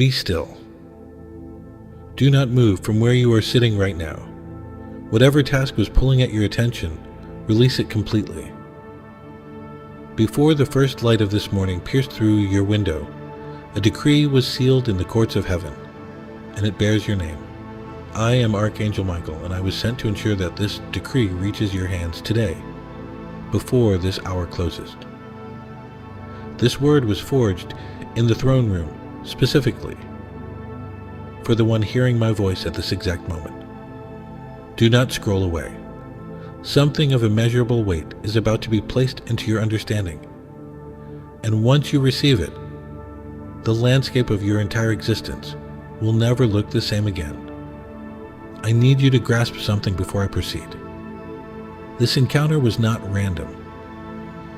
Be still. Do not move from where you are sitting right now. Whatever task was pulling at your attention, release it completely. Before the first light of this morning pierced through your window, a decree was sealed in the courts of heaven, and it bears your name. I am Archangel Michael, and I was sent to ensure that this decree reaches your hands today, before this hour closes. This word was forged in the throne room, specifically for the one hearing my voice at this exact moment. Do not scroll away. Something of immeasurable weight is about to be placed into your understanding, and once you receive it, the landscape of your entire existence will never look the same again. I need you to grasp something before I proceed. This encounter was not random.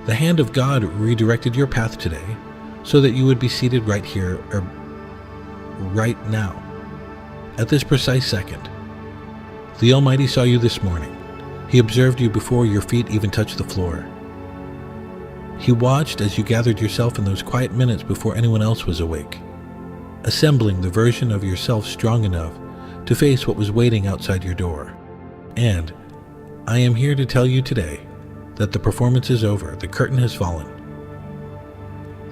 The hand of God redirected your path today so that you would be seated right here, or right now, at this precise second. The Almighty saw you this morning. He observed you before your feet even touched the floor. He watched as you gathered yourself in those quiet minutes before anyone else was awake, assembling the version of yourself strong enough to face what was waiting outside your door. And I am here to tell you today that the performance is over. The curtain has fallen.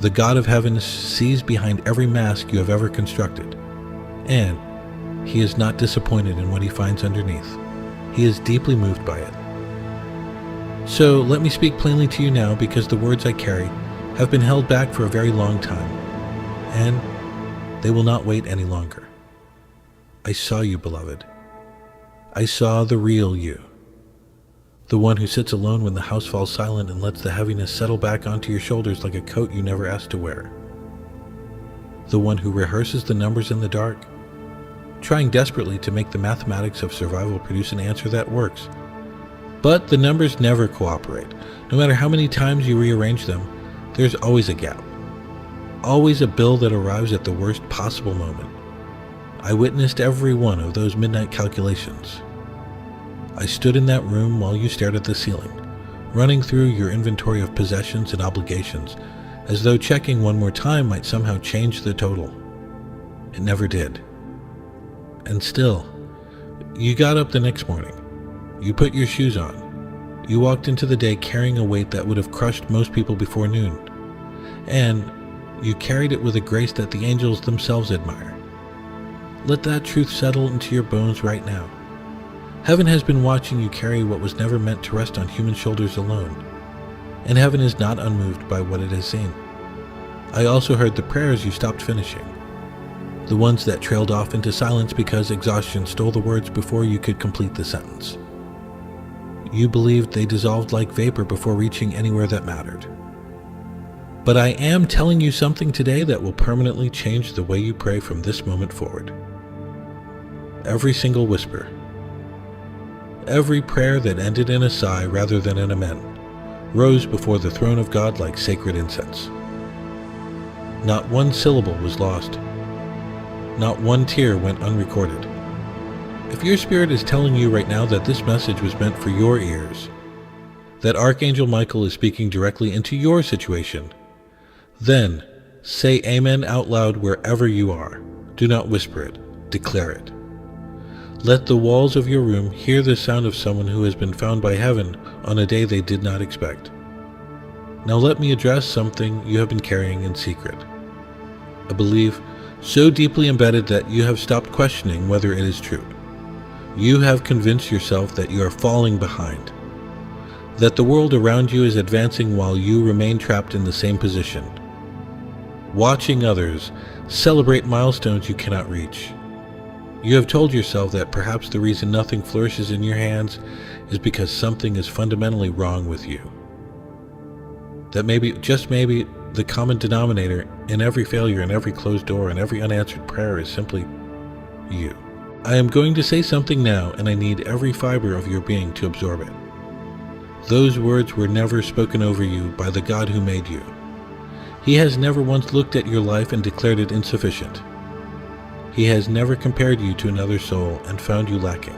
The God of heaven sees behind every mask you have ever constructed, and He is not disappointed in what He finds underneath. He is deeply moved by it. So let me speak plainly to you now, because the words I carry have been held back for a very long time, and they will not wait any longer. I saw you, beloved. I saw the real you. The one who sits alone when the house falls silent and lets the heaviness settle back onto your shoulders like a coat you never asked to wear. The one who rehearses the numbers in the dark, trying desperately to make the mathematics of survival produce an answer that works. But the numbers never cooperate. No matter how many times you rearrange them, there's always a gap. Always a bill that arrives at the worst possible moment. I witnessed every one of those midnight calculations. I stood in that room while you stared at the ceiling, running through your inventory of possessions and obligations, as though checking one more time might somehow change the total. It never did. And still, you got up the next morning. You put your shoes on. You walked into the day carrying a weight that would have crushed most people before noon. And you carried it with a grace that the angels themselves admire. Let that truth settle into your bones right now. Heaven has been watching you carry what was never meant to rest on human shoulders alone, and heaven is not unmoved by what it has seen. I also heard the prayers you stopped finishing, the ones that trailed off into silence because exhaustion stole the words before you could complete the sentence. You believed they dissolved like vapor before reaching anywhere that mattered. But I am telling you something today that will permanently change the way you pray from this moment forward. Every single whisper, every prayer that ended in a sigh rather than an amen, rose before the throne of God like sacred incense. Not one syllable was lost. Not one tear went unrecorded. If your spirit is telling you right now that this message was meant for your ears, that Archangel Michael is speaking directly into your situation, then say amen out loud wherever you are. Do not whisper it, declare it. Let the walls of your room hear the sound of someone who has been found by heaven on a day they did not expect. Now let me address something you have been carrying in secret. A belief so deeply embedded that you have stopped questioning whether it is true. You have convinced yourself that you are falling behind, that the world around you is advancing while you remain trapped in the same position, watching others celebrate milestones you cannot reach. You have told yourself that perhaps the reason nothing flourishes in your hands is because something is fundamentally wrong with you. That maybe, just maybe, the common denominator in every failure and every closed door and every unanswered prayer is simply you. I am going to say something now, and I need every fiber of your being to absorb it. Those words were never spoken over you by the God who made you. He has never once looked at your life and declared it insufficient. He has never compared you to another soul and found you lacking.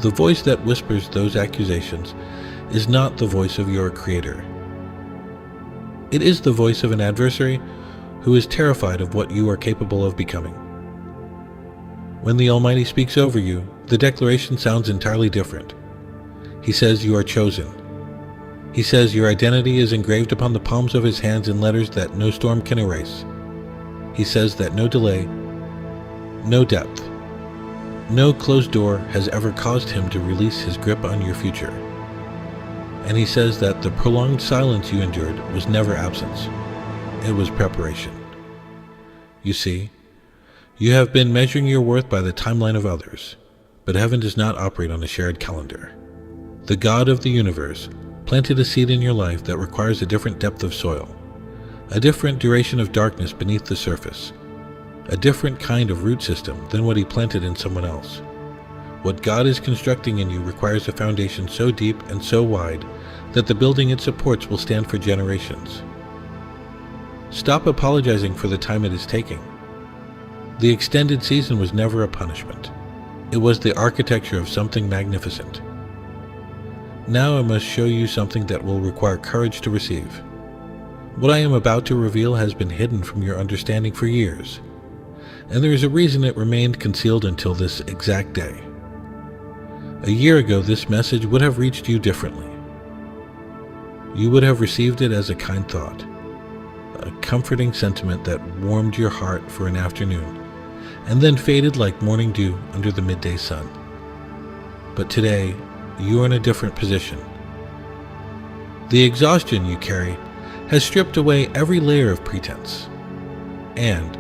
The voice that whispers those accusations is not the voice of your Creator. It is the voice of an adversary who is terrified of what you are capable of becoming. When the Almighty speaks over you, the declaration sounds entirely different. He says you are chosen. He says your identity is engraved upon the palms of his hands in letters that no storm can erase. He says that no delay, no depth, no closed door has ever caused him to release his grip on your future. And he says that the prolonged silence you endured was never absence. It was preparation. You see, you have been measuring your worth by the timeline of others, but heaven does not operate on a shared calendar. The God of the universe planted a seed in your life that requires a different depth of soil, a different duration of darkness beneath the surface, a different kind of root system than what he planted in someone else. What God is constructing in you requires a foundation so deep and so wide that the building it supports will stand for generations. Stop apologizing for the time it is taking. The extended season was never a punishment. It was the architecture of something magnificent. Now I must show you something that will require courage to receive. What I am about to reveal has been hidden from your understanding for years, and there is a reason it remained concealed until this exact day. A year ago, this message would have reached you differently. You would have received it as a kind thought, a comforting sentiment that warmed your heart for an afternoon, and then faded like morning dew under the midday sun. But today, you are in a different position. The exhaustion you carry has stripped away every layer of pretense, and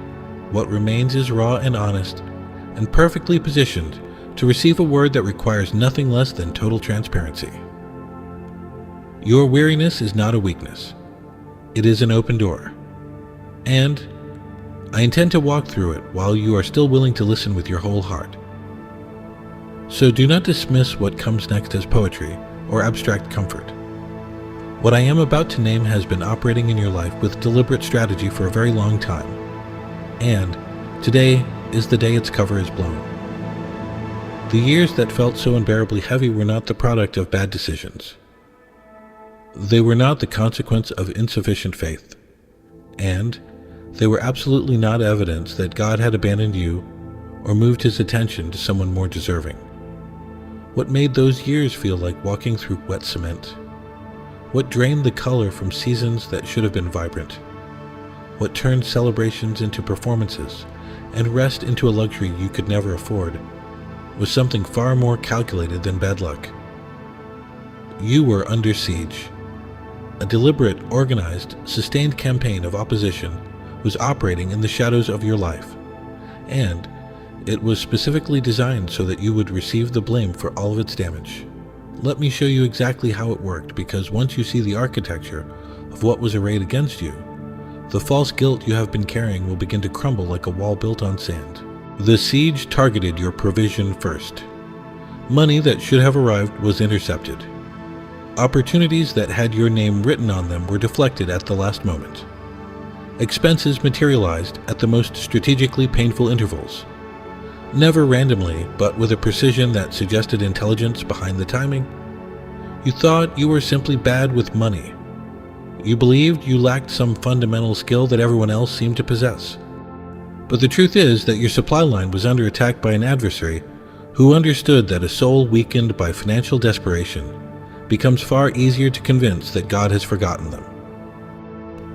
what remains is raw and honest and perfectly positioned to receive a word that requires nothing less than total transparency. Your weariness is not a weakness. It is an open door, and I intend to walk through it while you are still willing to listen with your whole heart. So do not dismiss what comes next as poetry or abstract comfort. What I am about to name has been operating in your life with deliberate strategy for a very long time, and today is the day its cover is blown. The years that felt so unbearably heavy were not the product of bad decisions. They were not the consequence of insufficient faith, and they were absolutely not evidence that God had abandoned you or moved his attention to someone more deserving. What made those years feel like walking through wet cement? What drained the color from seasons that should have been vibrant? What turned celebrations into performances and rest into a luxury you could never afford was something far more calculated than bad luck. You were under siege. A deliberate, organized, sustained campaign of opposition was operating in the shadows of your life, and it was specifically designed so that you would receive the blame for all of its damage. Let me show you exactly how it worked, because once you see the architecture of what was arrayed against you, the false guilt you have been carrying will begin to crumble like a wall built on sand. The siege targeted your provision first. Money that should have arrived was intercepted. Opportunities that had your name written on them were deflected at the last moment. Expenses materialized at the most strategically painful intervals. Never randomly, but with a precision that suggested intelligence behind the timing. You thought you were simply bad with money. You believed you lacked some fundamental skill that everyone else seemed to possess. But the truth is that your supply line was under attack by an adversary who understood that a soul weakened by financial desperation becomes far easier to convince that God has forgotten them.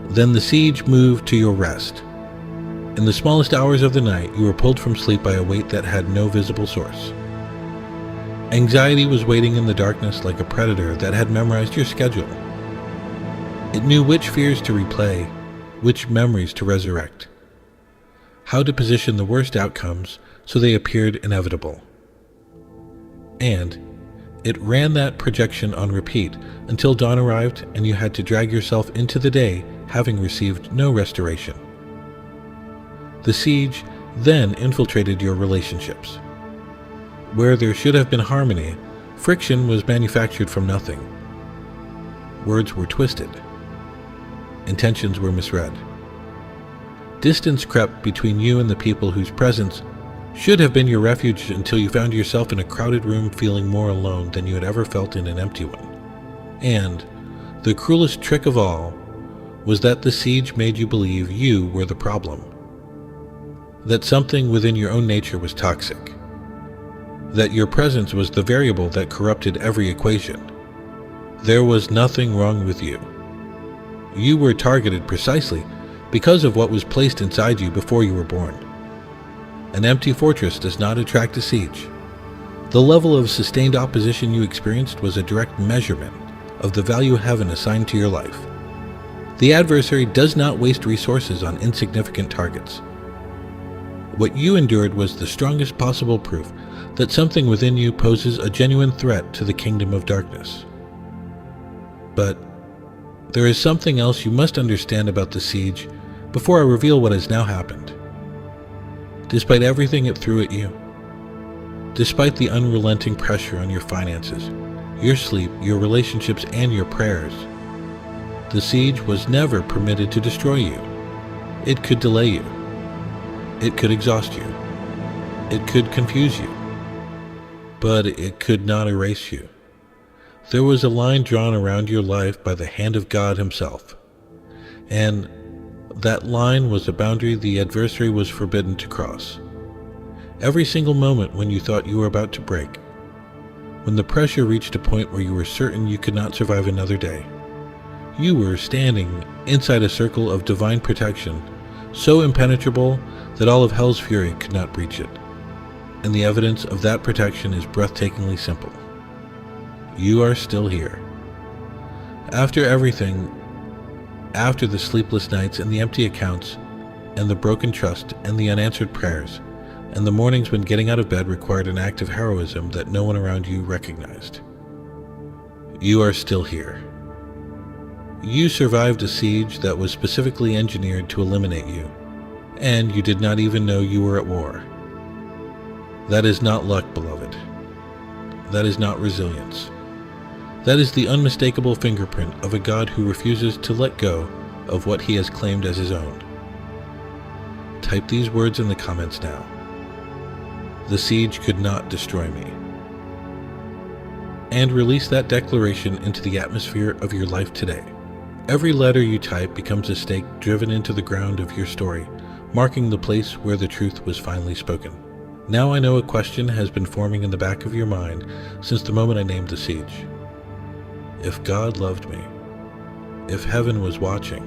Then the siege moved to your rest. In the smallest hours of the night, you were pulled from sleep by a weight that had no visible source. Anxiety was waiting in the darkness like a predator that had memorized your schedule. It knew which fears to replay, which memories to resurrect, how to position the worst outcomes so they appeared inevitable. And it ran that projection on repeat until dawn arrived and you had to drag yourself into the day having received no restoration. The siege then infiltrated your relationships. Where there should have been harmony, friction was manufactured from nothing. Words were twisted. Intentions were misread. Distance crept between you and the people whose presence should have been your refuge until you found yourself in a crowded room feeling more alone than you had ever felt in an empty one. And, the cruelest trick of all, was that the siege made you believe you were the problem, that something within your own nature was toxic, that your presence was the variable that corrupted every equation. There was nothing wrong with you. You were targeted precisely because of what was placed inside you before you were born. An empty fortress does not attract a siege. The level of sustained opposition you experienced was a direct measurement of the value heaven assigned to your life. The adversary does not waste resources on insignificant targets. What you endured was the strongest possible proof that something within you poses a genuine threat to the kingdom of darkness. But there is something else you must understand about the siege before I reveal what has now happened. Despite everything it threw at you, despite the unrelenting pressure on your finances, your sleep, your relationships, and your prayers, the siege was never permitted to destroy you. It could delay you. It could exhaust you. It could confuse you. But it could not erase you. There was a line drawn around your life by the hand of God Himself. And that line was a boundary the adversary was forbidden to cross. Every single moment when you thought you were about to break, when the pressure reached a point where you were certain you could not survive another day, you were standing inside a circle of divine protection, so impenetrable that all of hell's fury could not breach it. And the evidence of that protection is breathtakingly simple. You are still here. After everything, after the sleepless nights and the empty accounts, and the broken trust and the unanswered prayers, and the mornings when getting out of bed required an act of heroism that no one around you recognized, you are still here. You survived a siege that was specifically engineered to eliminate you, and you did not even know you were at war. That is not luck, beloved. That is not resilience. That is the unmistakable fingerprint of a God who refuses to let go of what He has claimed as His own. Type these words in the comments now. The siege could not destroy me. And release that declaration into the atmosphere of your life today. Every letter you type becomes a stake driven into the ground of your story, marking the place where the truth was finally spoken. Now I know a question has been forming in the back of your mind since the moment I named the siege. If God loved me, if heaven was watching,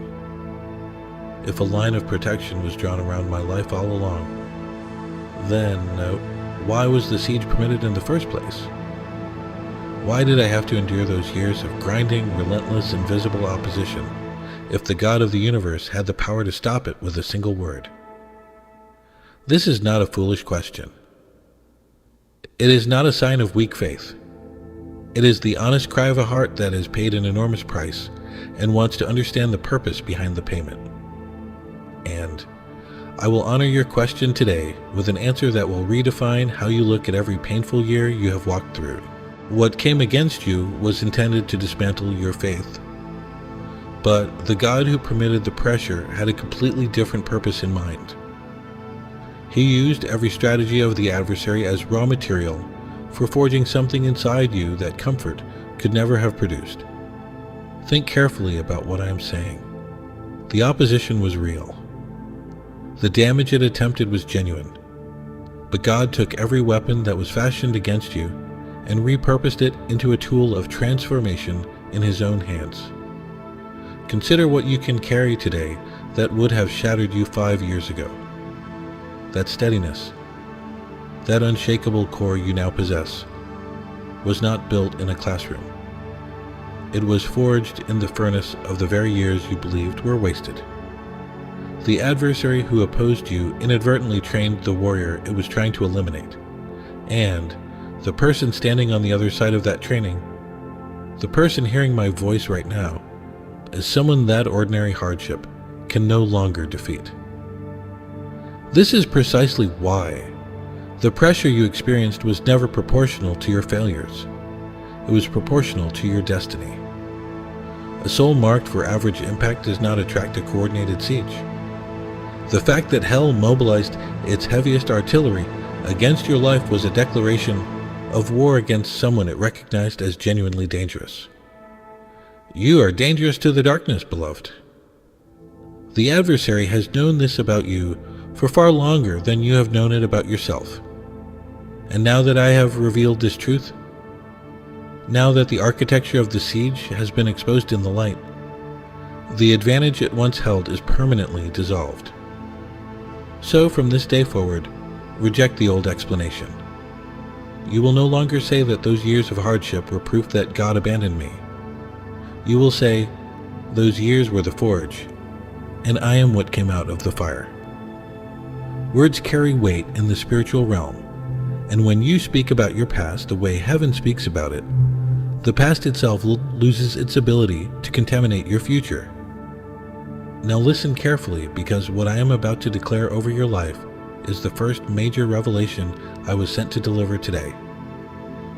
if a line of protection was drawn around my life all along, then why was the siege permitted in the first place? Why did I have to endure those years of grinding, relentless, invisible opposition if the God of the universe had the power to stop it with a single word? This is not a foolish question. It is not a sign of weak faith. It is the honest cry of a heart that has paid an enormous price and wants to understand the purpose behind the payment. And I will honor your question today with an answer that will redefine how you look at every painful year you have walked through. What came against you was intended to dismantle your faith. But the God who permitted the pressure had a completely different purpose in mind. He used every strategy of the adversary as raw material for forging something inside you that comfort could never have produced. Think carefully about what I am saying. The opposition was real. The damage it attempted was genuine. But God took every weapon that was fashioned against you and repurposed it into a tool of transformation in His own hands. Consider what you can carry today that would have shattered you 5 years ago. That steadiness, that unshakable core you now possess, was not built in a classroom. It was forged in the furnace of the very years you believed were wasted. The adversary who opposed you inadvertently trained the warrior it was trying to eliminate. And the person standing on the other side of that training, the person hearing my voice right now, is someone that ordinary hardship can no longer defeat. This is precisely why the pressure you experienced was never proportional to your failures. It was proportional to your destiny. A soul marked for average impact does not attract a coordinated siege. The fact that hell mobilized its heaviest artillery against your life was a declaration of war against someone it recognized as genuinely dangerous. You are dangerous to the darkness, beloved. The adversary has known this about you for far longer than you have known it about yourself. And now that I have revealed this truth, now that the architecture of the siege has been exposed in the light, the advantage it once held is permanently dissolved. So from this day forward, reject the old explanation. You will no longer say that those years of hardship were proof that God abandoned me. You will say, those years were the forge, and I am what came out of the fire. Words carry weight in the spiritual realm, and when you speak about your past the way heaven speaks about it, the past itself loses its ability to contaminate your future. Now listen carefully, because what I am about to declare over your life is the first major revelation I was sent to deliver today,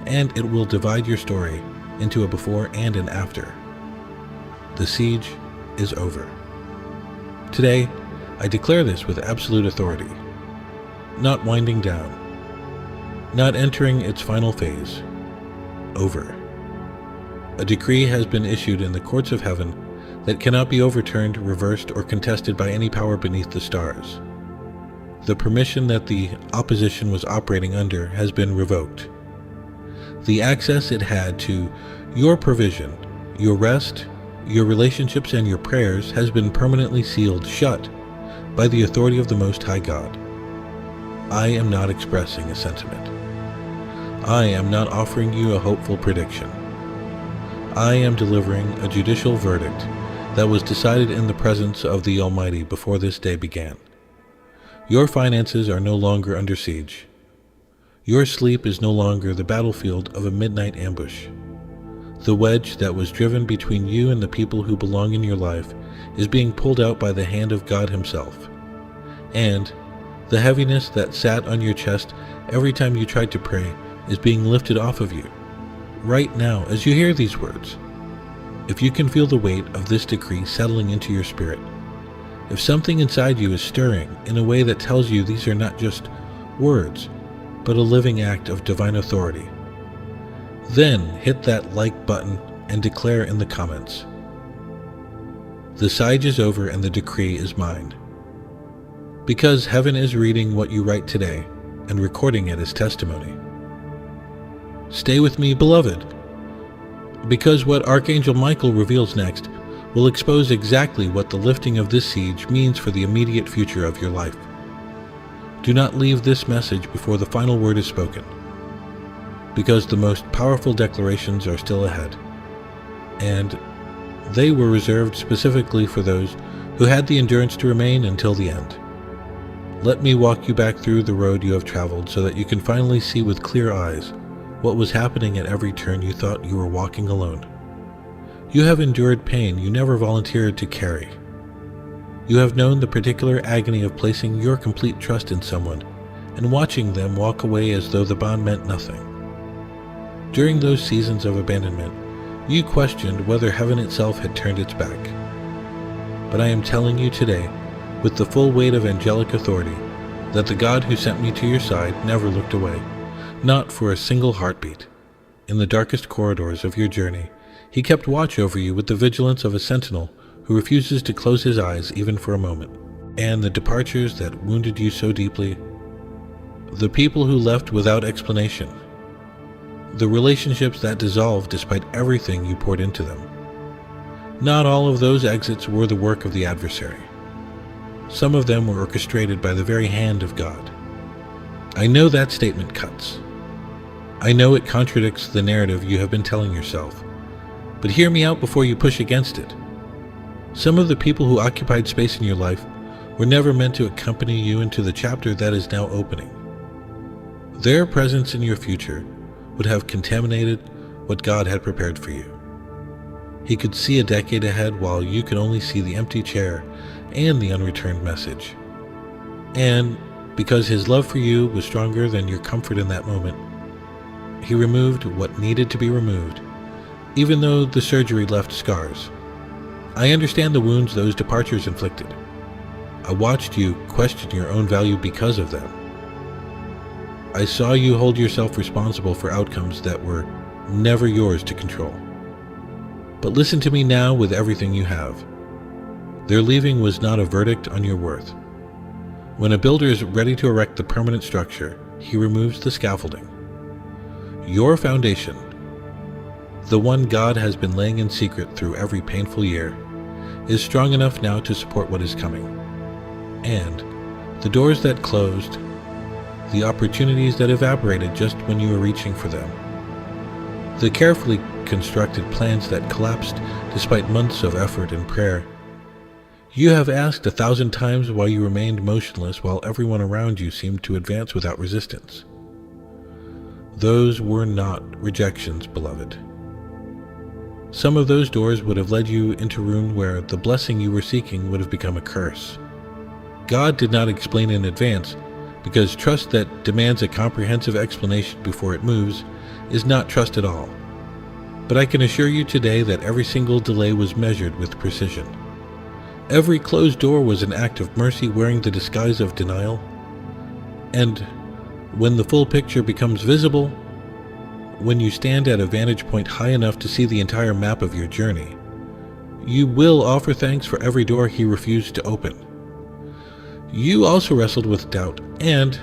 and it will divide your story into a before and an after. The siege is over. Today, I declare this with absolute authority. Not winding down. Not entering its final phase. Over. A decree has been issued in the courts of heaven that cannot be overturned, reversed, or contested by any power beneath the stars. The permission that the opposition was operating under has been revoked. The access it had to your provision, your rest, your relationships, and your prayers has been permanently sealed shut by the authority of the Most High God. I am not expressing a sentiment. I am not offering you a hopeful prediction. I am delivering a judicial verdict that was decided in the presence of the Almighty before this day began. Your finances are no longer under siege. Your sleep is no longer the battlefield of a midnight ambush. The wedge that was driven between you and the people who belong in your life is being pulled out by the hand of God Himself. And the heaviness that sat on your chest every time you tried to pray is being lifted off of you. Right now, as you hear these words, if you can feel the weight of this decree settling into your spirit, if something inside you is stirring in a way that tells you these are not just words, but a living act of divine authority, then hit that like button and declare in the comments, the siege is over and the decree is mine. Because heaven is reading what you write today and recording it as testimony. Stay with me, beloved, because what Archangel Michael reveals next will expose exactly what the lifting of this siege means for the immediate future of your life. Do not leave this message before the final word is spoken, because the most powerful declarations are still ahead, and they were reserved specifically for those who had the endurance to remain until the end. Let me walk you back through the road you have traveled so that you can finally see with clear eyes what was happening at every turn you thought you were walking alone. You have endured pain you never volunteered to carry. You have known the particular agony of placing your complete trust in someone and watching them walk away as though the bond meant nothing. During those seasons of abandonment, you questioned whether heaven itself had turned its back. But I am telling you today, with the full weight of angelic authority, that the God who sent me to your side never looked away, not for a single heartbeat. In the darkest corridors of your journey, He kept watch over you with the vigilance of a sentinel who refuses to close his eyes even for a moment. And the departures that wounded you so deeply, the people who left without explanation, the relationships that dissolved despite everything you poured into them, not all of those exits were the work of the adversary. Some of them were orchestrated by the very hand of God. I know that statement cuts. I know it contradicts the narrative you have been telling yourself, but hear me out before you push against it. Some of the people who occupied space in your life were never meant to accompany you into the chapter that is now opening. Their presence in your future would have contaminated what God had prepared for you. He could see a decade ahead while you could only see the empty chair and the unreturned message. And because His love for you was stronger than your comfort in that moment, He removed what needed to be removed, even though the surgery left scars. I understand the wounds those departures inflicted. I watched you question your own value because of them. I saw you hold yourself responsible for outcomes that were never yours to control. But listen to me now with everything you have. Their leaving was not a verdict on your worth. When a builder is ready to erect the permanent structure, he removes the scaffolding. Your foundation, the one God has been laying in secret through every painful year, is strong enough now to support what is coming. And the doors that closed, the opportunities that evaporated just when you were reaching for them, the carefully constructed plans that collapsed despite months of effort and prayer. You have asked 1,000 times why you remained motionless while everyone around you seemed to advance without resistance. Those were not rejections, beloved. Some of those doors would have led you into a room where the blessing you were seeking would have become a curse. God did not explain in advance, because trust that demands a comprehensive explanation before it moves is not trust at all. But I can assure you today that every single delay was measured with precision. Every closed door was an act of mercy wearing the disguise of denial. And when the full picture becomes visible, when you stand at a vantage point high enough to see the entire map of your journey, you will offer thanks for every door he refused to open. You also wrestled with doubt, and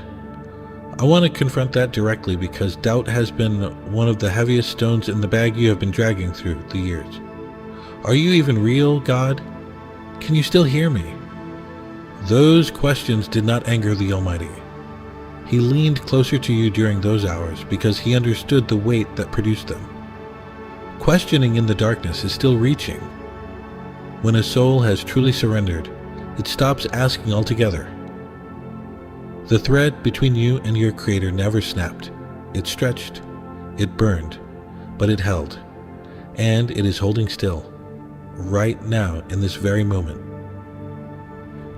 I want to confront that directly because doubt has been one of the heaviest stones in the bag you have been dragging through the years. Are you even real, God? Can you still hear me? Those questions did not anger the Almighty. He leaned closer to you during those hours because he understood the weight that produced them. Questioning in the darkness is still reaching. When a soul has truly surrendered, it stops asking altogether. The thread between you and your Creator never snapped. It stretched, it burned, but it held, and it is holding still, right now in this very moment.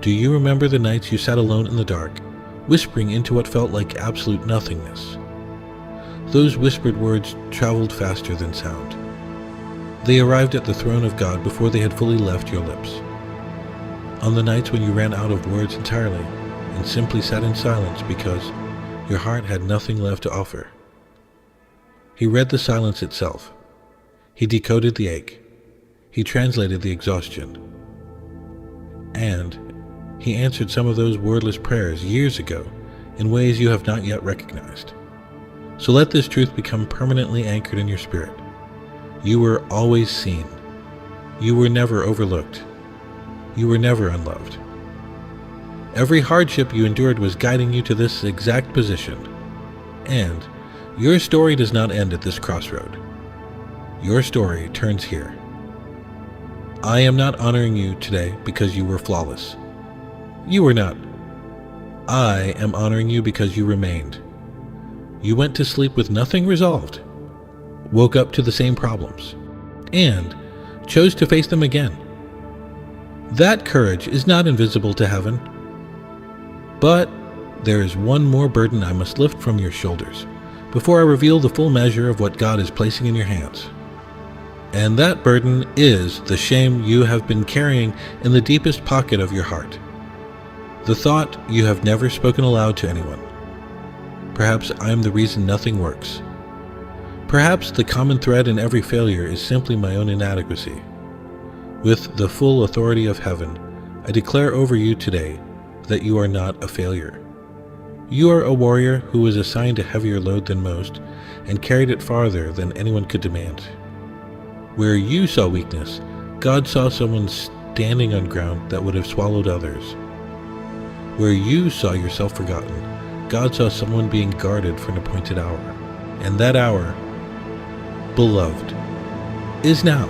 Do you remember the nights you sat alone in the dark, whispering into what felt like absolute nothingness? Those whispered words traveled faster than sound. They arrived at the throne of God before they had fully left your lips. On the nights when you ran out of words entirely and simply sat in silence because your heart had nothing left to offer, he read the silence itself. He decoded the ache. He translated the exhaustion. And he answered some of those wordless prayers years ago in ways you have not yet recognized. So let this truth become permanently anchored in your spirit. You were always seen. You were never overlooked. You were never unloved. Every hardship you endured was guiding you to this exact position. And your story does not end at this crossroad. Your story turns here. I am not honoring you today because you were flawless. You were not. I am honoring you because you remained. You went to sleep with nothing resolved, woke up to the same problems, and chose to face them again. That courage is not invisible to heaven. But there is one more burden I must lift from your shoulders before I reveal the full measure of what God is placing in your hands. And that burden is the shame you have been carrying in the deepest pocket of your heart. The thought you have never spoken aloud to anyone. Perhaps I am the reason nothing works. Perhaps the common thread in every failure is simply my own inadequacy. With the full authority of heaven, I declare over you today that you are not a failure. You are a warrior who was assigned a heavier load than most and carried it farther than anyone could demand. Where you saw weakness, God saw someone standing on ground that would have swallowed others. Where you saw yourself forgotten, God saw someone being guarded for an appointed hour. And that hour, beloved, is now.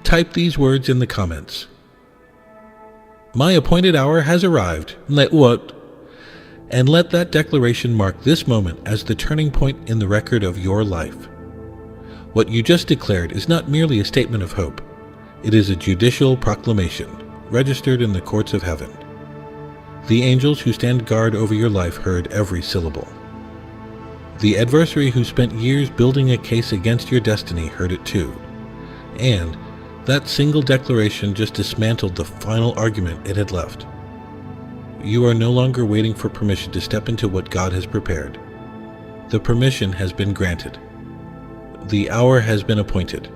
Type these words in the comments. My appointed hour has arrived. Let that declaration mark this moment as the turning point in the record of your life. What you just declared is not merely a statement of hope. It is a judicial proclamation, registered in the courts of heaven. The angels who stand guard over your life heard every syllable. The adversary who spent years building a case against your destiny heard it too. And that single declaration just dismantled the final argument it had left. You are no longer waiting for permission to step into what God has prepared. The permission has been granted. The hour has been appointed.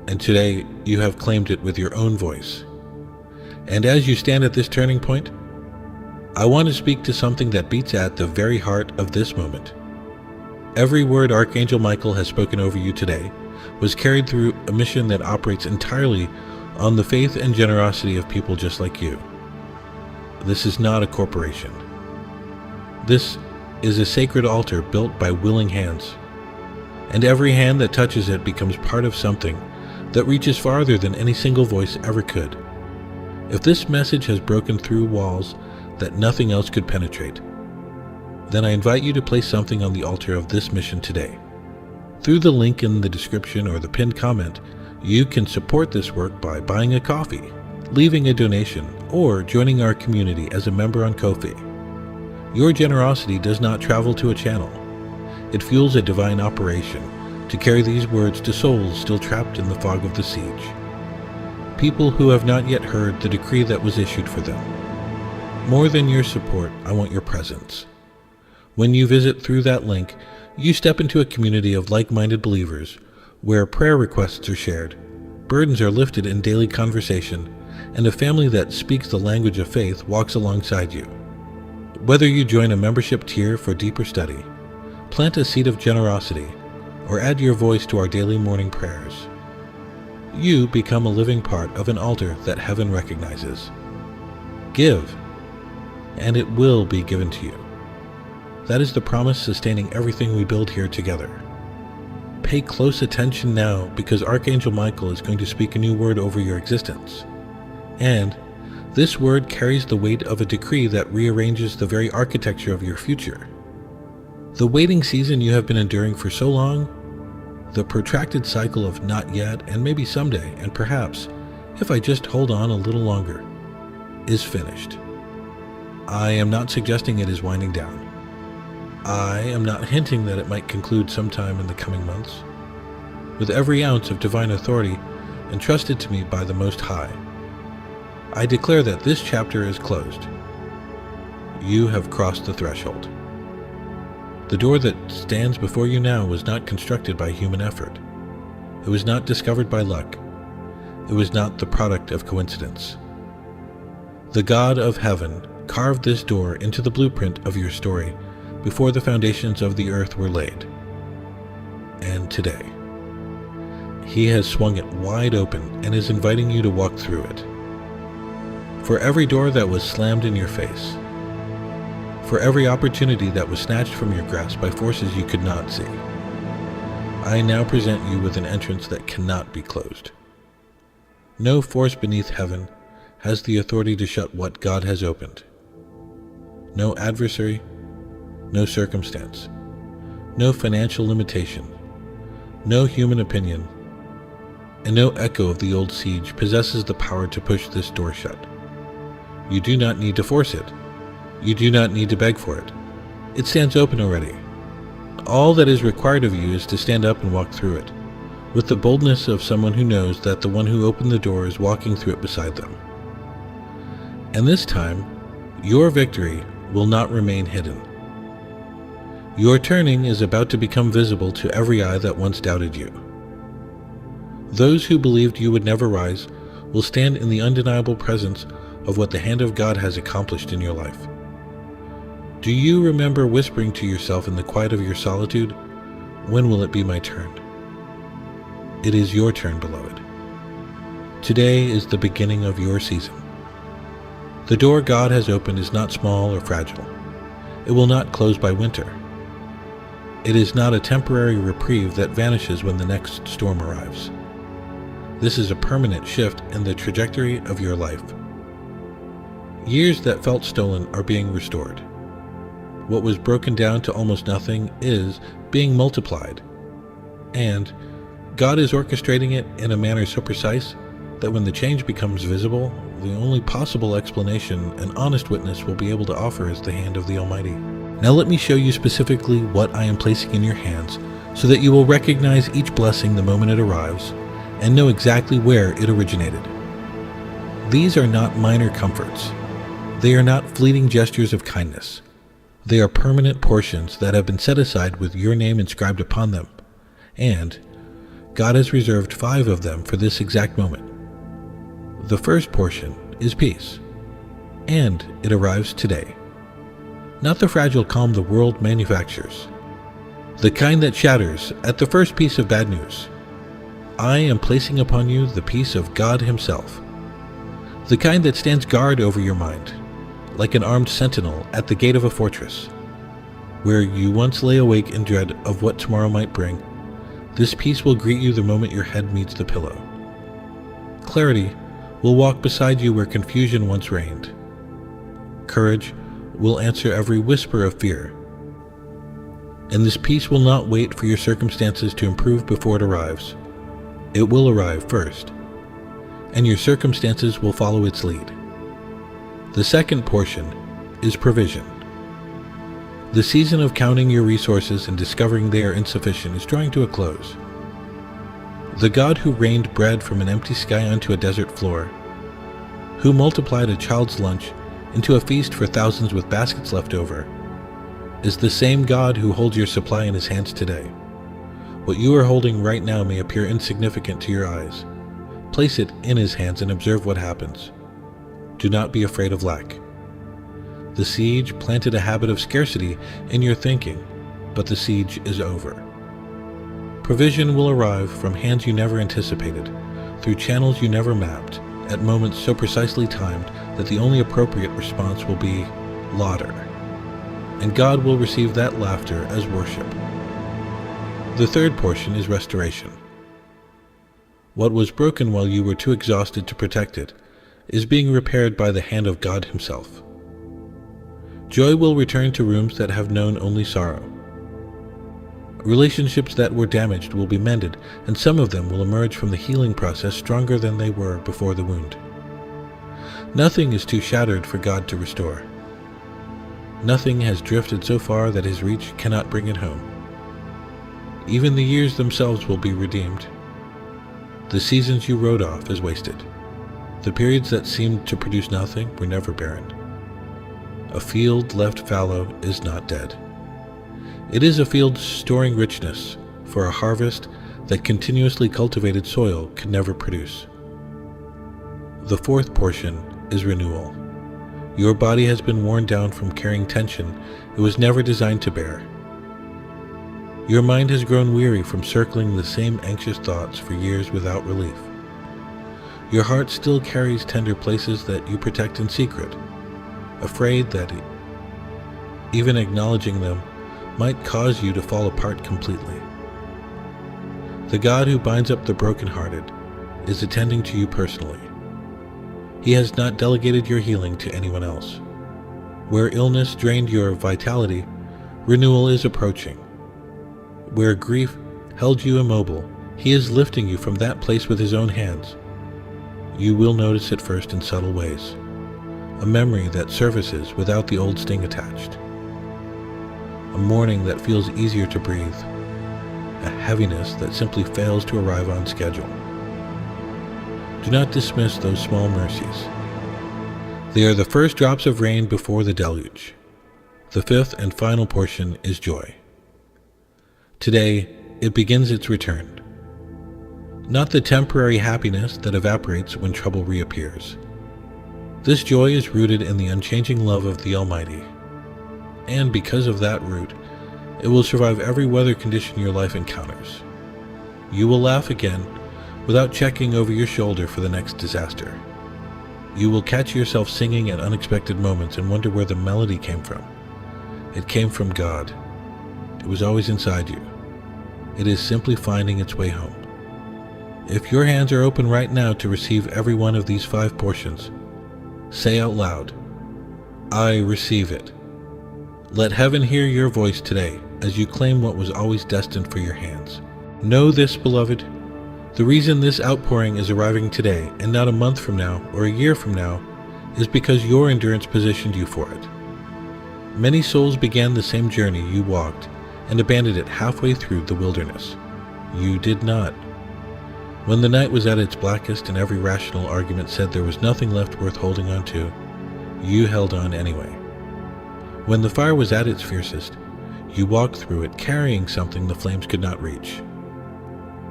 and today you have claimed it with your own voice. And as you stand at this turning point, I want to speak to something that beats at the very heart of this moment. Every word Archangel Michael has spoken over you today was carried through a mission that operates entirely on the faith and generosity of people just like you. This is not a corporation. This is a sacred altar built by willing hands, and every hand that touches it becomes part of something that reaches farther than any single voice ever could. If this message has broken through walls that nothing else could penetrate, then I invite you to place something on the altar of this mission today. Through the link in the description or the pinned comment, you can support this work by buying a coffee, leaving a donation, or joining our community as a member on Ko-fi. Your generosity does not travel to a channel. It fuels a divine operation to carry these words to souls still trapped in the fog of the siege. People who have not yet heard the decree that was issued for them. More than your support, I want your presence. When you visit through that link, you step into a community of like-minded believers where prayer requests are shared, burdens are lifted in daily conversation, and a family that speaks the language of faith walks alongside you. Whether you join a membership tier for deeper study, plant a seed of generosity, or add your voice to our daily morning prayers, you become a living part of an altar that heaven recognizes. Give, and it will be given to you. That is the promise sustaining everything we build here together. Pay close attention now, because Archangel Michael is going to speak a new word over your existence. And this word carries the weight of a decree that rearranges the very architecture of your future. The waiting season you have been enduring for so long, the protracted cycle of not yet and maybe someday and perhaps, if I just hold on a little longer, is finished. I am not suggesting it is winding down. I am not hinting that it might conclude sometime in the coming months. With every ounce of divine authority entrusted to me by the Most High, I declare that this chapter is closed. You have crossed the threshold. The door that stands before you now was not constructed by human effort. It was not discovered by luck. It was not the product of coincidence. The God of heaven carved this door into the blueprint of your story before the foundations of the earth were laid. And today, He has swung it wide open and is inviting you to walk through it. For every door that was slammed in your face, for every opportunity that was snatched from your grasp by forces you could not see, I now present you with an entrance that cannot be closed. No force beneath heaven has the authority to shut what God has opened. No adversary, no circumstance, no financial limitation, no human opinion, and no echo of the old siege possesses the power to push this door shut. You do not need to force it. You do not need to beg for it. It stands open already. All that is required of you is to stand up and walk through it, with the boldness of someone who knows that the one who opened the door is walking through it beside them. And this time, your victory will not remain hidden. Your turning is about to become visible to every eye that once doubted you. Those who believed you would never rise will stand in the undeniable presence of what the hand of God has accomplished in your life. Do you remember whispering to yourself in the quiet of your solitude, "When will it be my turn?" It is your turn, beloved. Today is the beginning of your season. The door God has opened is not small or fragile. It will not close by winter. It is not a temporary reprieve that vanishes when the next storm arrives. This is a permanent shift in the trajectory of your life. Years that felt stolen are being restored. What was broken down to almost nothing is being multiplied. And God is orchestrating it in a manner so precise that when the change becomes visible, the only possible explanation an honest witness will be able to offer is the hand of the Almighty. Now let me show you specifically what I am placing in your hands so that you will recognize each blessing the moment it arrives and know exactly where it originated. These are not minor comforts. They are not fleeting gestures of kindness. They are permanent portions that have been set aside with your name inscribed upon them. And God has reserved 5 of them for this exact moment. The first portion is peace, and it arrives today. Not the fragile calm the world manufactures, the kind that shatters at the first piece of bad news. I am placing upon you the peace of God Himself, the kind that stands guard over your mind, like an armed sentinel at the gate of a fortress. Where you once lay awake in dread of what tomorrow might bring, this peace will greet you the moment your head meets the pillow. Clarity will walk beside you where confusion once reigned. Courage will answer every whisper of fear. And this peace will not wait for your circumstances to improve before it arrives. It will arrive first, and your circumstances will follow its lead. The second portion is provision. The season of counting your resources and discovering they are insufficient is drawing to a close. The God who rained bread from an empty sky onto a desert floor, who multiplied a child's lunch into a feast for thousands with baskets left over, is the same God who holds your supply in His hands today. What you are holding right now may appear insignificant to your eyes. Place it in His hands and observe what happens. Do not be afraid of lack. The siege planted a habit of scarcity in your thinking, but the siege is over. Provision will arrive from hands you never anticipated, through channels you never mapped, at moments so precisely timed that the only appropriate response will be laughter, and God will receive that laughter as worship. The third portion is restoration. What was broken while you were too exhausted to protect it is being repaired by the hand of God Himself. Joy will return to rooms that have known only sorrow. Relationships that were damaged will be mended, and some of them will emerge from the healing process stronger than they were before the wound. Nothing is too shattered for God to restore. Nothing has drifted so far that His reach cannot bring it home. Even the years themselves will be redeemed. The seasons you wrote off as wasted. The periods that seemed to produce nothing were never barren. A field left fallow is not dead. It is a field storing richness for a harvest that continuously cultivated soil could never produce. The fourth portion is renewal. Your body has been worn down from carrying tension it was never designed to bear. Your mind has grown weary from circling the same anxious thoughts for years without relief. Your heart still carries tender places that you protect in secret, afraid that even acknowledging them might cause you to fall apart completely. The God who binds up the brokenhearted is attending to you personally. He has not delegated your healing to anyone else. Where illness drained your vitality, renewal is approaching. Where grief held you immobile, He is lifting you from that place with His own hands. You will notice it first in subtle ways. A memory that surfaces without the old sting attached. A morning that feels easier to breathe. A heaviness that simply fails to arrive on schedule. Do not dismiss those small mercies. They are the first drops of rain before the deluge. The fifth and final portion is joy. Today, it begins its return. Not the temporary happiness that evaporates when trouble reappears. This joy is rooted in the unchanging love of the Almighty, and because of that root, it will survive every weather condition your life encounters. You will laugh again without checking over your shoulder for the next disaster. You will catch yourself singing at unexpected moments and wonder where the melody came from. It came from God. It was always inside you. It is simply finding its way home. If your hands are open right now to receive every one of these 5 portions, say out loud, I receive it. Let heaven hear your voice today as you claim what was always destined for your hands. Know this, beloved. The reason this outpouring is arriving today and not a month from now or a year from now is because your endurance positioned you for it. Many souls began the same journey you walked and abandoned it halfway through the wilderness. You did not. When the night was at its blackest and every rational argument said there was nothing left worth holding on to, you held on anyway. When the fire was at its fiercest, you walked through it carrying something the flames could not reach.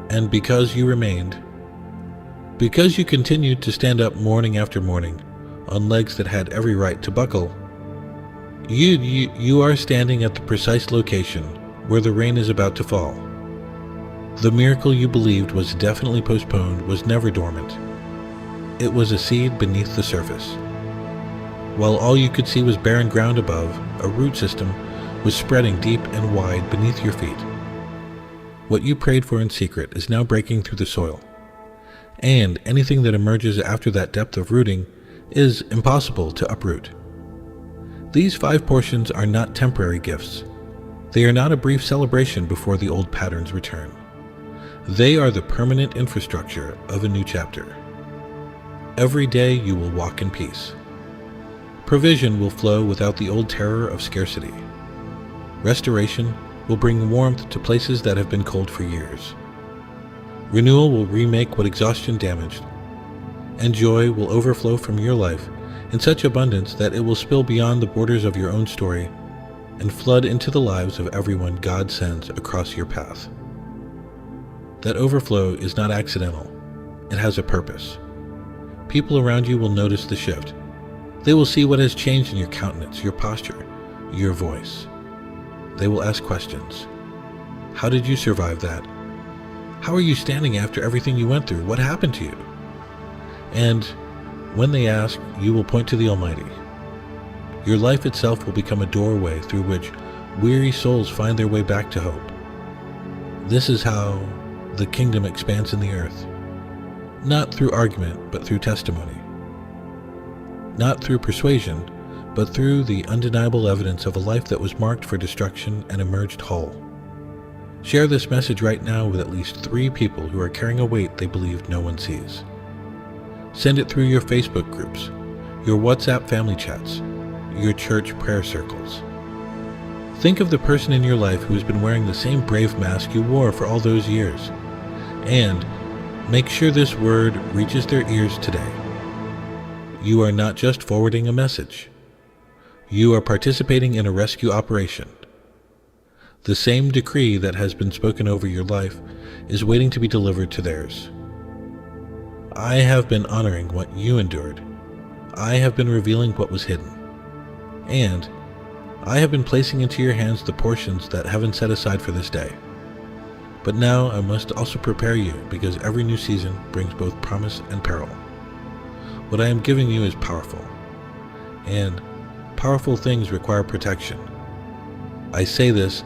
And because you remained, because you continued to stand up morning after morning on legs that had every right to buckle, you are standing at the precise location where the rain is about to fall. The miracle you believed was definitely postponed was never dormant. It was a seed beneath the surface. While all you could see was barren ground above, a root system was spreading deep and wide beneath your feet. What you prayed for in secret is now breaking through the soil, and anything that emerges after that depth of rooting is impossible to uproot. These 5 portions are not temporary gifts. They are not a brief celebration before the old patterns return. They are the permanent infrastructure of a new chapter. Every day you will walk in peace. Provision will flow without the old terror of scarcity. Restoration will bring warmth to places that have been cold for years. Renewal will remake what exhaustion damaged, and joy will overflow from your life in such abundance that it will spill beyond the borders of your own story and flood into the lives of everyone God sends across your path. That overflow is not accidental. It has a purpose. People around you will notice the shift. They will see what has changed in your countenance, your posture, your voice. They will ask questions. How did you survive that? How are you standing after everything you went through? What happened to you? And when they ask, you will point to the Almighty. Your life itself will become a doorway through which weary souls find their way back to hope. This is how the kingdom expands in the earth. Not through argument, but through testimony. Not through persuasion, but through the undeniable evidence of a life that was marked for destruction and emerged whole. Share this message right now with at least 3 people who are carrying a weight they believe no one sees. Send it through your Facebook groups, your WhatsApp family chats, your church prayer circles. Think of the person in your life who has been wearing the same brave mask you wore for all those years, and make sure this word reaches their ears today. You are not just forwarding a message. You are participating in a rescue operation. The same decree that has been spoken over your life is waiting to be delivered to theirs. I have been honoring what you endured. I have been revealing what was hidden. And I have been placing into your hands the portions that heaven set aside for this day. But now I must also prepare you, because every new season brings both promise and peril. What I am giving you is powerful, and powerful things require protection. I say this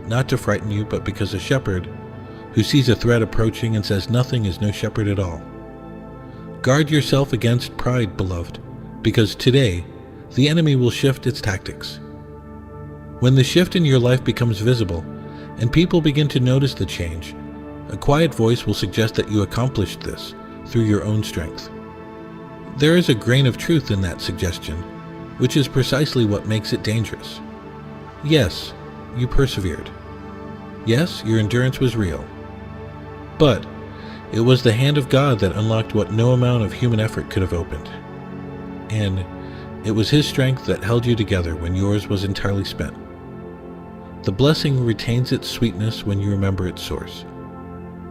not to frighten you, but because a shepherd who sees a threat approaching and says nothing is no shepherd at all. Guard yourself against pride, beloved, because today the enemy will shift its tactics. When the shift in your life becomes visible and people begin to notice the change, a quiet voice will suggest that you accomplished this through your own strength. There is a grain of truth in that suggestion, which is precisely what makes it dangerous. Yes, you persevered. Yes, your endurance was real. But it was the hand of God that unlocked what no amount of human effort could have opened. And it was His strength that held you together when yours was entirely spent. The blessing retains its sweetness when you remember its source.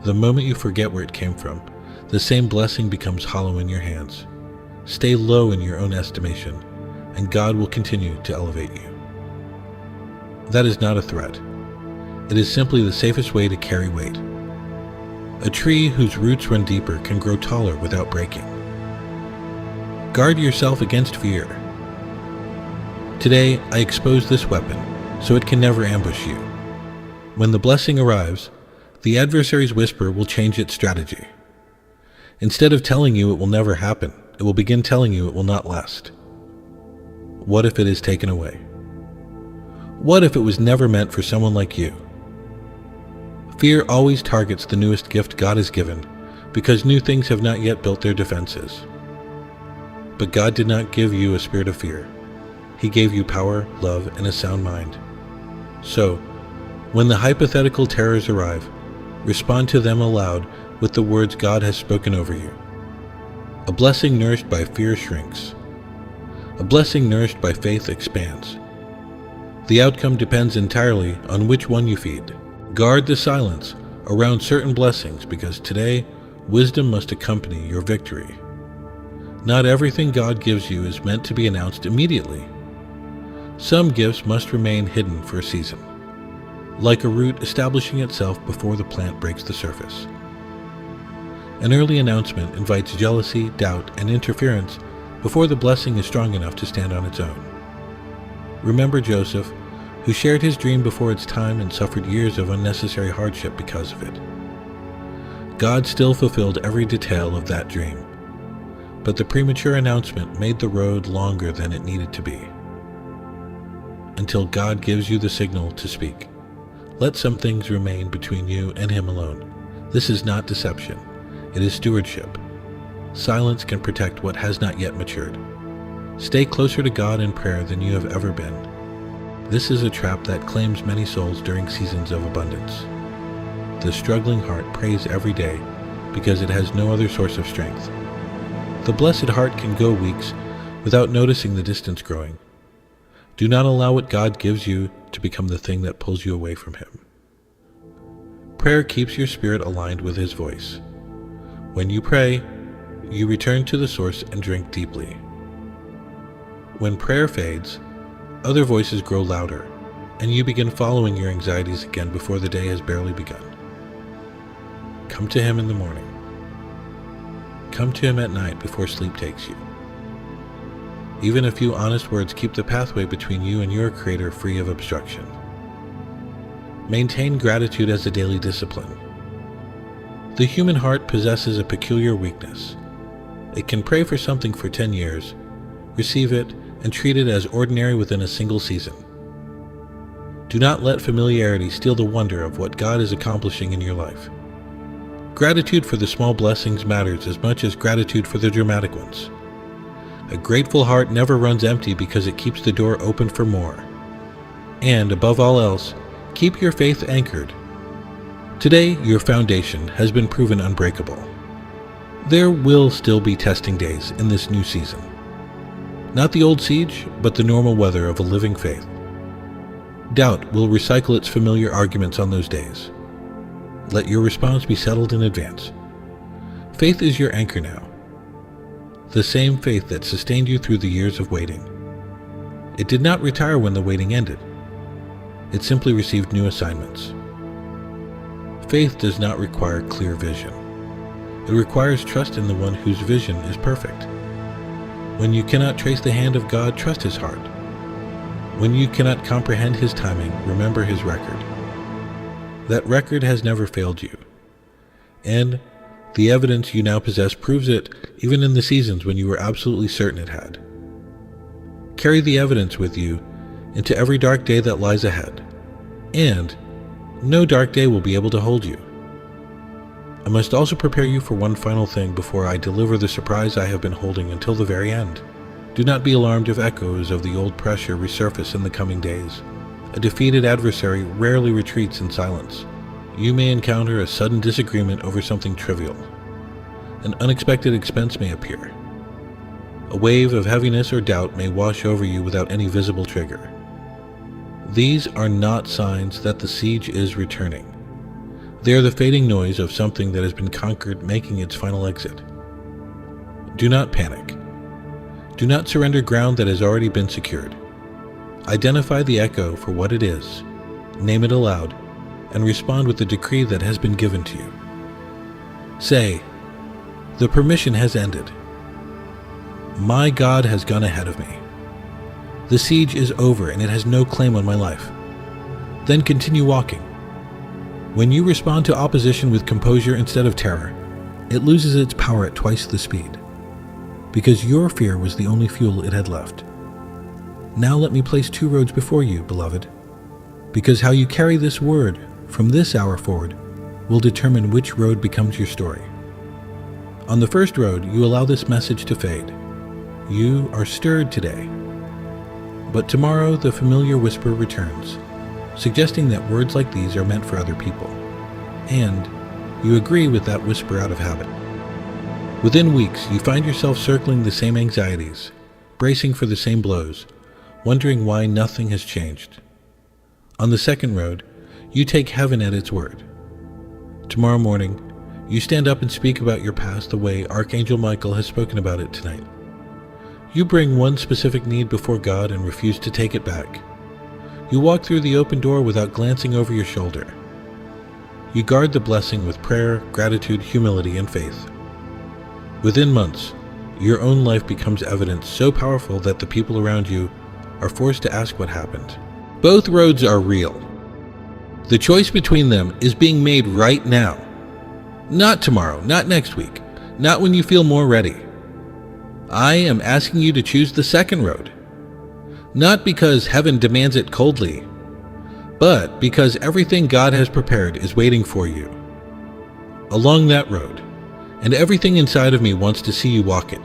The moment you forget where it came from, the same blessing becomes hollow in your hands. Stay low in your own estimation, and God will continue to elevate you. That is not a threat. It is simply the safest way to carry weight. A tree whose roots run deeper can grow taller without breaking. Guard yourself against fear. Today, I expose this weapon so it can never ambush you. When the blessing arrives, the adversary's whisper will change its strategy. Instead of telling you it will never happen, it will begin telling you it will not last. What if it is taken away? What if it was never meant for someone like you? Fear always targets the newest gift God has given, because new things have not yet built their defenses. But God did not give you a spirit of fear. He gave you power, love, and a sound mind. So, when the hypothetical terrors arrive, respond to them aloud with the words God has spoken over you. A blessing nourished by fear shrinks. A blessing nourished by faith expands. The outcome depends entirely on which one you feed. Guard the silence around certain blessings, because today, wisdom must accompany your victory. Not everything God gives you is meant to be announced immediately. Some gifts must remain hidden for a season, like a root establishing itself before the plant breaks the surface. An early announcement invites jealousy, doubt, and interference before the blessing is strong enough to stand on its own. Remember Joseph, who shared his dream before its time and suffered years of unnecessary hardship because of it. God still fulfilled every detail of that dream, but the premature announcement made the road longer than it needed to be. Until God gives you the signal to speak, let some things remain between you and Him alone. This is not deception, it is stewardship. Silence can protect what has not yet matured. Stay closer to God in prayer than you have ever been. This is a trap that claims many souls during seasons of abundance. The struggling heart prays every day because it has no other source of strength. The blessed heart can go weeks without noticing the distance growing. Do not allow what God gives you to become the thing that pulls you away from Him. Prayer keeps your spirit aligned with His voice. When you pray, you return to the source and drink deeply. When prayer fades, other voices grow louder, and you begin following your anxieties again before the day has barely begun. Come to Him in the morning. Come to Him at night before sleep takes you. Even a few honest words keep the pathway between you and your Creator free of obstruction. Maintain gratitude as a daily discipline. The human heart possesses a peculiar weakness. It can pray for something for 10 years, receive it, and treat it as ordinary within a single season. Do not let familiarity steal the wonder of what God is accomplishing in your life. Gratitude for the small blessings matters as much as gratitude for the dramatic ones. A grateful heart never runs empty because it keeps the door open for more. And above all else, keep your faith anchored. Today, your foundation has been proven unbreakable. There will still be testing days in this new season. Not the old siege, but the normal weather of a living faith. Doubt will recycle its familiar arguments on those days. Let your response be settled in advance. Faith is your anchor now. The same faith that sustained you through the years of waiting. It did not retire when the waiting ended. It simply received new assignments. Faith does not require clear vision. It requires trust in the one whose vision is perfect. When you cannot trace the hand of God, trust His heart. When you cannot comprehend His timing, remember His record. That record has never failed you. And the evidence you now possess proves it even in the seasons when you were absolutely certain it had. Carry the evidence with you into every dark day that lies ahead, and no dark day will be able to hold you. I must also prepare you for one final thing before I deliver the surprise I have been holding until the very end. Do not be alarmed if echoes of the old pressure resurface in the coming days. A defeated adversary rarely retreats in silence. You may encounter a sudden disagreement over something trivial. An unexpected expense may appear. A wave of heaviness or doubt may wash over you without any visible trigger. These are not signs that the siege is returning. They are the fading noise of something that has been conquered making its final exit. Do not panic. Do not surrender ground that has already been secured. Identify the echo for what it is, name it aloud, and respond with the decree that has been given to you. Say, "The permission has ended. My God has gone ahead of me. The siege is over and it has no claim on my life." Then continue walking. When you respond to opposition with composure instead of terror, it loses its power at twice the speed, because your fear was the only fuel it had left. Now let me place two roads before you, beloved, because how you carry this word from this hour forward will determine which road becomes your story. On the first road, you allow this message to fade. You are stirred today, but tomorrow the familiar whisper returns, suggesting that words like these are meant for other people, and you agree with that whisper out of habit. Within weeks, you find yourself circling the same anxieties, bracing for the same blows, wondering why nothing has changed. On the second road, you take heaven at its word. Tomorrow morning, you stand up and speak about your past the way Archangel Michael has spoken about it tonight. You bring one specific need before God and refuse to take it back. You walk through the open door without glancing over your shoulder. You guard the blessing with prayer, gratitude, humility, and faith. Within months, your own life becomes evidence so powerful that the people around you are forced to ask what happened. Both roads are real. The choice between them is being made right now. Not tomorrow, not next week, not when you feel more ready. I am asking you to choose the second road. Not because heaven demands it coldly, but because everything God has prepared is waiting for you. Along that road, and everything inside of me wants to see you walk it.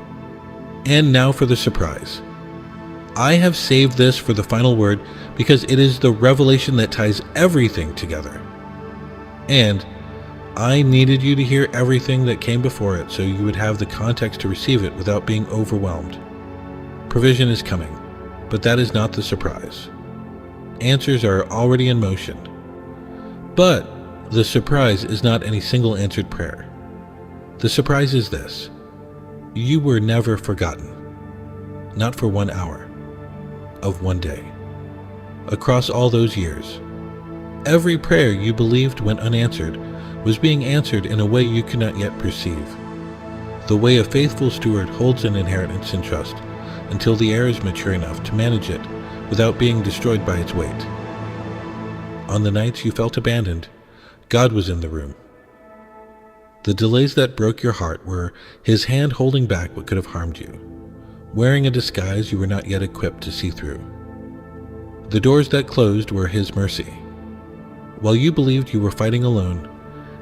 And now for the surprise. I have saved this for the final word because it is the revelation that ties everything together. And I needed you to hear everything that came before it so you would have the context to receive it without being overwhelmed. Provision is coming, but that is not the surprise. Answers are already in motion. But the surprise is not any single answered prayer. The surprise is this: you were never forgotten. Not for 1 hour of one day. Across all those years, every prayer you believed went unanswered was being answered in a way you could not yet perceive. The way a faithful steward holds an inheritance in trust until the heir is mature enough to manage it without being destroyed by its weight. On the nights you felt abandoned, God was in the room. The delays that broke your heart were His hand holding back what could have harmed you, wearing a disguise you were not yet equipped to see through. The doors that closed were His mercy. While you believed you were fighting alone,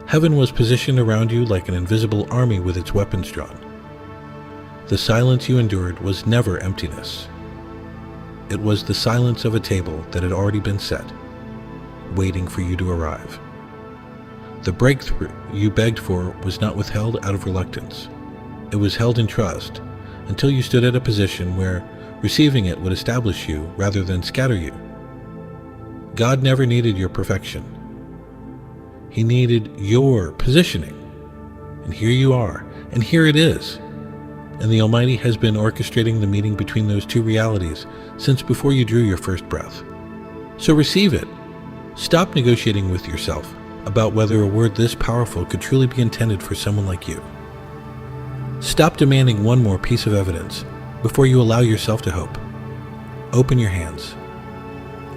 heaven was positioned around you like an invisible army with its weapons drawn. The silence you endured was never emptiness. It was the silence of a table that had already been set, waiting for you to arrive. The breakthrough you begged for was not withheld out of reluctance. It was held in trust until you stood at a position where receiving it would establish you rather than scatter you. God never needed your perfection. He needed your positioning. And here you are, and here it is. And the Almighty has been orchestrating the meeting between those two realities since before you drew your first breath. So receive it. Stop negotiating with yourself about whether a word this powerful could truly be intended for someone like you. Stop demanding one more piece of evidence before you allow yourself to hope. Open your hands.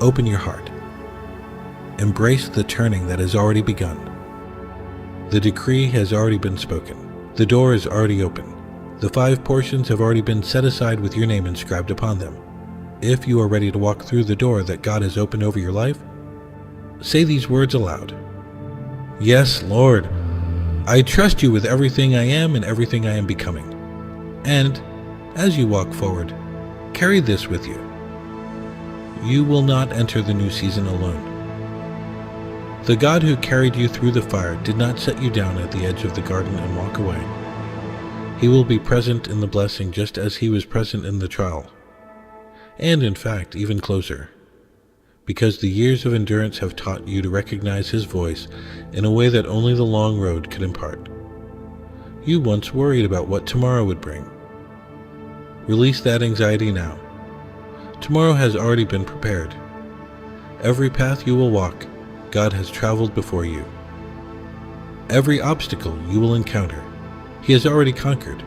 Open your heart. Embrace the turning that has already begun. The decree has already been spoken. The door is already open. The 5 portions have already been set aside with your name inscribed upon them. If you are ready to walk through the door that God has opened over your life, say these words aloud. Yes, Lord, I trust you with everything I am and everything I am becoming. And as you walk forward, carry this with you. You will not enter the new season alone. The God who carried you through the fire did not set you down at the edge of the garden and walk away. He will be present in the blessing just as He was present in the trial. And in fact, even closer. Because the years of endurance have taught you to recognize His voice in a way that only the long road could impart. You once worried about what tomorrow would bring. Release that anxiety now. Tomorrow has already been prepared. Every path you will walk, God has traveled before you. Every obstacle you will encounter, He has already conquered.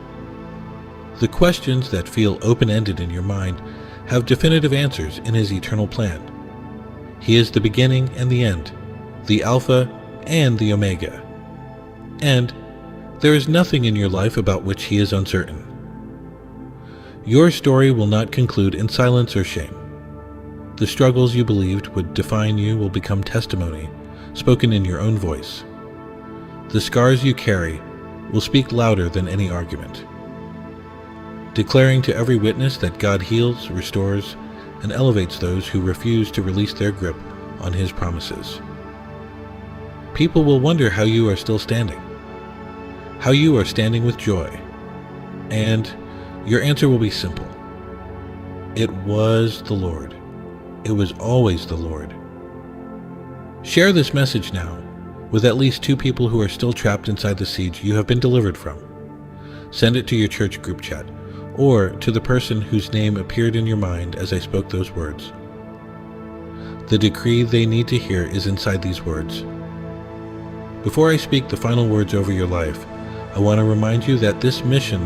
The questions that feel open-ended in your mind have definitive answers in His eternal plan. He is the beginning and the end, the Alpha and the Omega. And there is nothing in your life about which He is uncertain. Your story will not conclude in silence or shame. The struggles you believed would define you will become testimony, spoken in your own voice. The scars you carry will speak louder than any argument, declaring to every witness that God heals, restores, and elevates those who refuse to release their grip on His promises. People will wonder how you are still standing, how you are standing with joy, and your answer will be simple. It was the Lord. It was always the Lord. Share this message now with at least 2 people who are still trapped inside the siege you have been delivered from. Send it to your church group chat, or to the person whose name appeared in your mind as I spoke those words. The decree they need to hear is inside these words. Before I speak the final words over your life, I want to remind you that this mission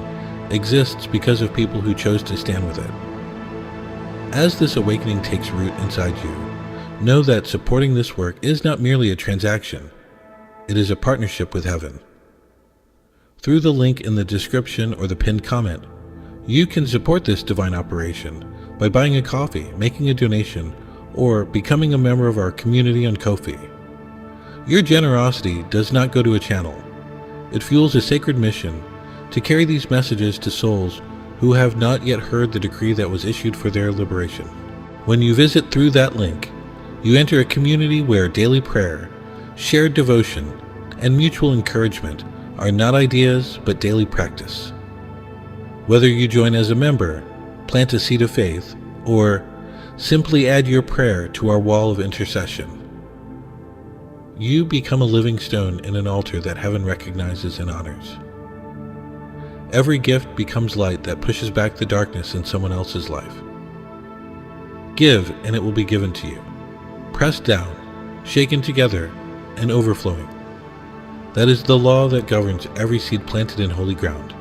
exists because of people who chose to stand with it. As this awakening takes root inside you, know that supporting this work is not merely a transaction, it is a partnership with heaven. Through the link in the description or the pinned comment, you can support this divine operation by buying a coffee, making a donation, or becoming a member of our community on Ko-fi. Your generosity does not go to a channel. It fuels a sacred mission to carry these messages to souls who have not yet heard the decree that was issued for their liberation. When you visit through that link, you enter a community where daily prayer, shared devotion, and mutual encouragement are not ideas but daily practice. Whether you join as a member, plant a seed of faith, or simply add your prayer to our wall of intercession, you become a living stone in an altar that heaven recognizes and honors. Every gift becomes light that pushes back the darkness in someone else's life. Give, and it will be given to you. Pressed down, shaken together, and overflowing. That is the law that governs every seed planted in holy ground.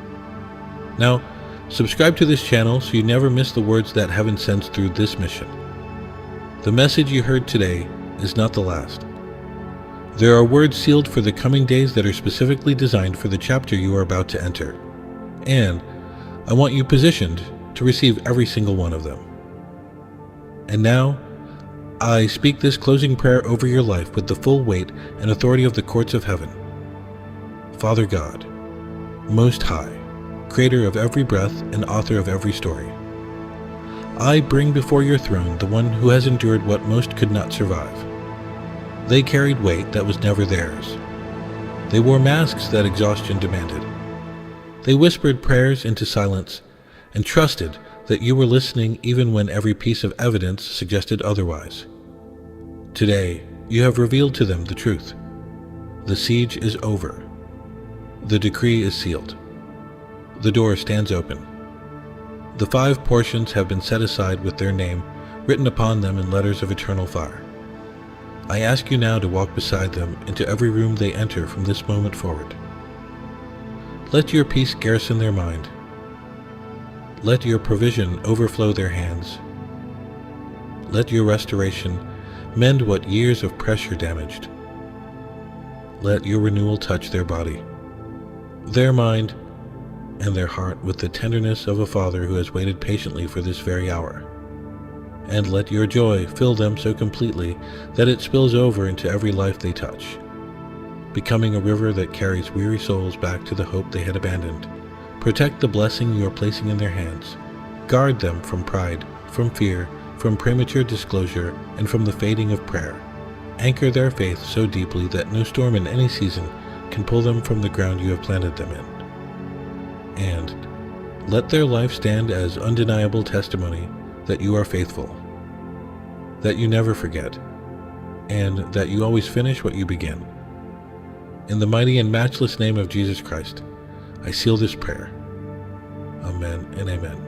Now, subscribe to this channel so you never miss the words that heaven sends through this mission. The message you heard today is not the last. There are words sealed for the coming days that are specifically designed for the chapter you are about to enter, and I want you positioned to receive every single one of them. And now, I speak this closing prayer over your life with the full weight and authority of the courts of heaven. Father God, Most High, Creator of every breath and author of every story, I bring before your throne the one who has endured what most could not survive. They carried weight that was never theirs. They wore masks that exhaustion demanded. They whispered prayers into silence and trusted that you were listening even when every piece of evidence suggested otherwise. Today, you have revealed to them the truth. The siege is over. The decree is sealed. The door stands open. The 5 portions have been set aside with their name written upon them in letters of eternal fire. I ask you now to walk beside them into every room they enter from this moment forward. Let your peace garrison their mind. Let your provision overflow their hands. Let your restoration mend what years of pressure damaged. Let your renewal touch their body, their mind, and their heart with the tenderness of a father who has waited patiently for this very hour. And let your joy fill them so completely that it spills over into every life they touch, becoming a river that carries weary souls back to the hope they had abandoned. Protect the blessing you are placing in their hands. Guard them from pride, from fear, from premature disclosure, and from the fading of prayer. Anchor their faith so deeply that no storm in any season can pull them from the ground you have planted them in. And let their life stand as undeniable testimony that you are faithful, that you never forget, and that you always finish what you begin. In the mighty and matchless name of Jesus Christ, I seal this prayer. Amen and amen.